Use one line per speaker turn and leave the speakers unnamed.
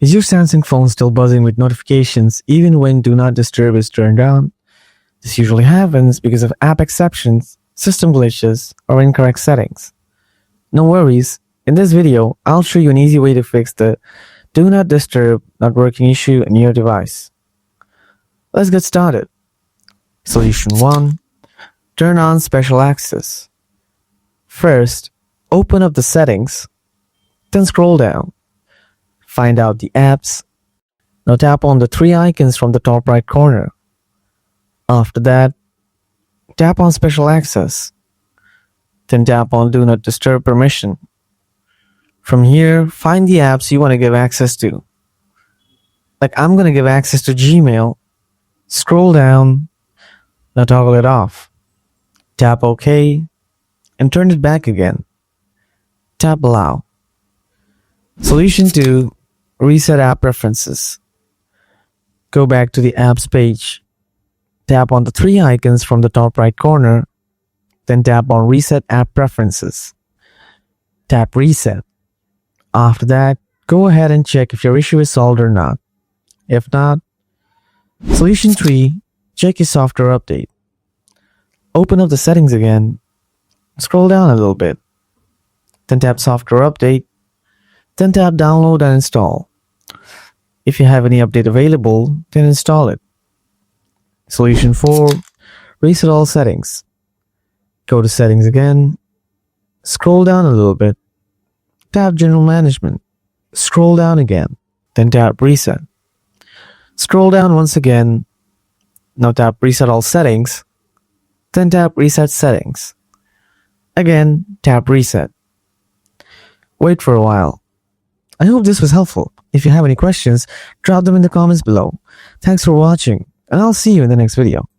Is your Samsung phone still buzzing with notifications even when Do Not Disturb is turned on? This usually happens because of app exceptions, system glitches, or incorrect settings. No worries, in this video, I'll show you an easy way to fix the Do Not Disturb not working issue in your device. Let's get started. Solution 1. Turn on Special Access. First, open up the settings, then scroll down. Find out the apps. Now tap on the three icons from the top right corner. After that, tap on Special Access. Then tap on Do Not Disturb permission. From here, find the apps you want to give access to. Like I'm going to give access to Gmail. Scroll down. Now toggle it off. Tap OK and turn it back again. Tap Allow. Solution 2. Reset app preferences. Go back to the apps page. Tap on the three icons from the top right corner. Then tap on Reset app preferences. Tap Reset. After that, go ahead and check if your issue is solved or not. If not, Solution 3. Check your software update. Open up the settings again. Scroll down a little bit. Then tap Software Update. Then tap Download and Install. If you have any update available, then install it. Solution 4. Reset all settings. Go to Settings again. Scroll down a little bit. Tap General Management. Scroll down again. Then tap Reset. Scroll down once again. Now tap Reset all settings. Then tap Reset settings. Again, tap Reset. Wait for a while. I hope this was helpful. If you have any questions, drop them in the comments below. Thanks for watching, and I'll see you in the next video.